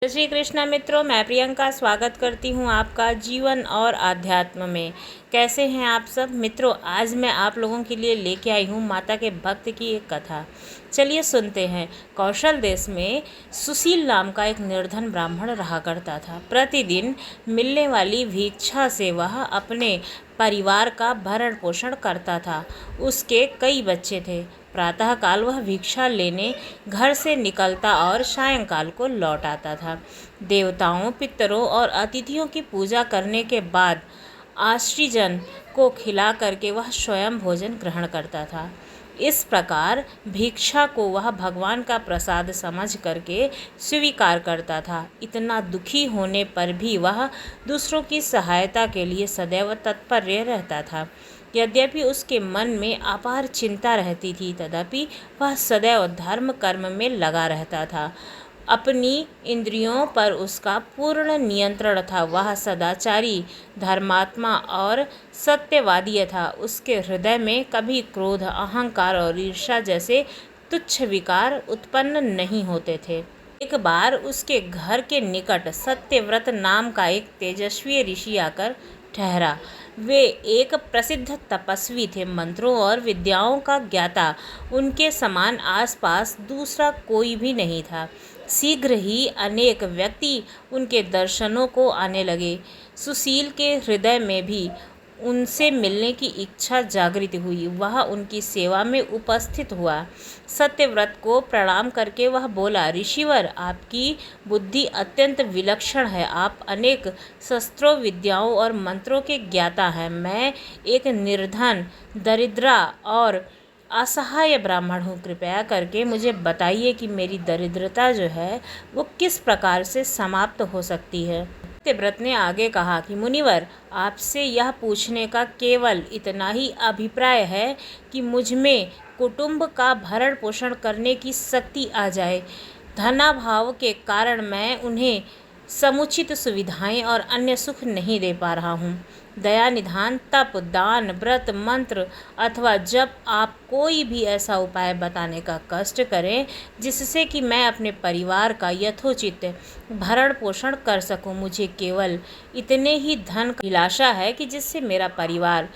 जय श्री कृष्णा मित्रों, मैं प्रियंका स्वागत करती हूँ आपका जीवन और आध्यात्म में। कैसे हैं आप सब मित्रों? आज मैं आप लोगों के लिए लेके आई हूँ माता के भक्त की एक कथा। चलिए सुनते हैं। कौशल देश में सुशील नाम का एक निर्धन ब्राह्मण रहा करता था। प्रतिदिन मिलने वाली भिक्षा से वह अपने परिवार का भरण पोषण करता था। उसके कई बच्चे थे। प्रातःकाल वह भिक्षा लेने घर से निकलता और सायंकाल को लौट आता था। देवताओं, पितरों और अतिथियों की पूजा करने के बाद आश्रितजन को खिला करके वह स्वयं भोजन ग्रहण करता था। इस प्रकार भिक्षा को वह भगवान का प्रसाद समझ करके स्वीकार करता था। इतना दुखी होने पर भी वह दूसरों की सहायता के लिए सदैव तत्पर रहता था। यद्यपि उसके मन में अपार चिंता रहती थी, तथापि वह सदैव धर्म कर्म में लगा रहता था। अपनी इंद्रियों पर उसका पूर्ण नियंत्रण था। वह सदाचारी, धर्मात्मा और सत्यवादी था। उसके हृदय में कभी क्रोध, अहंकार और ईर्ष्या जैसे तुच्छ विकार उत्पन्न नहीं होते थे। एक बार उसके घर के निकट सत्यव्रत नाम का एक तेजस्वी ऋषि आकर ठहरा। वे एक प्रसिद्ध तपस्वी थे, मंत्रों और विद्याओं का ज्ञाता। उनके समान आसपास दूसरा कोई भी नहीं था। शीघ्र ही अनेक व्यक्ति उनके दर्शनों को आने लगे। सुशील के हृदय में भी उनसे मिलने की इच्छा जागृत हुई। वह उनकी सेवा में उपस्थित हुआ। सत्यव्रत को प्रणाम करके वह बोला, ऋषिवर, आपकी बुद्धि अत्यंत विलक्षण है। आप अनेक शस्त्रों, विद्याओं और मंत्रों के ज्ञाता हैं। मैं एक निर्धन, दरिद्रा और असहाय ब्राह्मण हूँ। कृपया करके मुझे बताइए कि मेरी दरिद्रता जो है वो किस प्रकार से समाप्त हो सकती है। सत्यव्रत ने आगे कहा कि मुनिवर, आपसे यह पूछने का केवल इतना ही अभिप्राय है कि मुझ में कुटुंब का भरण पोषण करने की शक्ति आ जाए। धनाभाव के कारण मैं उन्हें समुचित सुविधाएं और अन्य सुख नहीं दे पा रहा हूँ। दया निधान, तप, दान, व्रत, मंत्र अथवा जब आप कोई भी ऐसा उपाय बताने का कष्ट करें जिससे कि मैं अपने परिवार का यथोचित भरण पोषण कर सकूं। मुझे केवल इतने ही धन की अभिलाषा है कि जिससे मेरा परिवार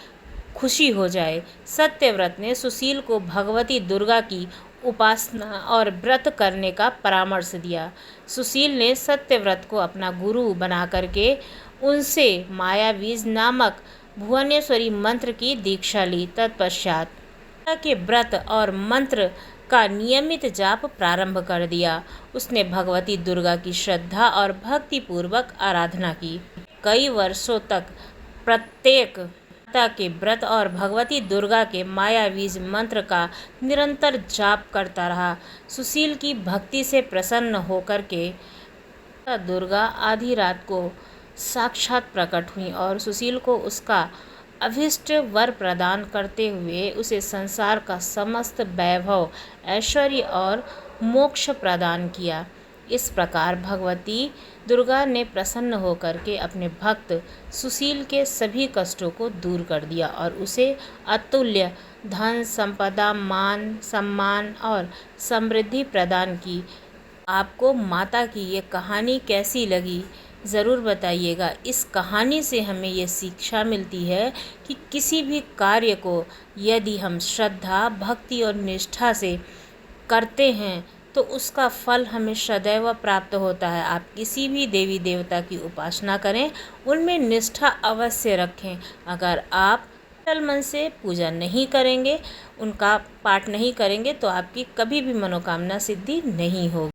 खुशी हो जाए। सत्यव्रत ने सुशील को भगवती दुर्गा की उपासना और व्रत करने का परामर्श दिया। सुशील ने सत्यव्रत को अपना गुरु बना करके उनसे मायाबीज नामक भुवनेश्वरी मंत्र की दीक्षा ली। तत्पश्चात के व्रत और मंत्र का नियमित जाप प्रारंभ कर दिया। उसने भगवती दुर्गा की श्रद्धा और भक्ति पूर्वक आराधना की। कई वर्षों तक प्रत्येक के व्रत और भगवती दुर्गा के मायावीज मंत्र का निरंतर जाप करता रहा। सुशील की भक्ति से प्रसन्न होकर के दुर्गा आधी रात को साक्षात प्रकट हुई और सुशील को उसका अभीष्ट वर प्रदान करते हुए उसे संसार का समस्त वैभव, ऐश्वर्य और मोक्ष प्रदान किया। इस प्रकार भगवती दुर्गा ने प्रसन्न होकर के अपने भक्त सुशील के सभी कष्टों को दूर कर दिया और उसे अतुल्य धन संपदा, मान सम्मान और समृद्धि प्रदान की। आपको माता की ये कहानी कैसी लगी ज़रूर बताइएगा। इस कहानी से हमें ये शिक्षा मिलती है कि किसी भी कार्य को यदि हम श्रद्धा, भक्ति और निष्ठा से करते हैं तो उसका फल हमें सदैव प्राप्त होता है। आप किसी भी देवी देवता की उपासना करें, उनमें निष्ठा अवश्य रखें। अगर आप सरल मन से पूजा नहीं करेंगे, उनका पाठ नहीं करेंगे तो आपकी कभी भी मनोकामना सिद्धि नहीं होगी।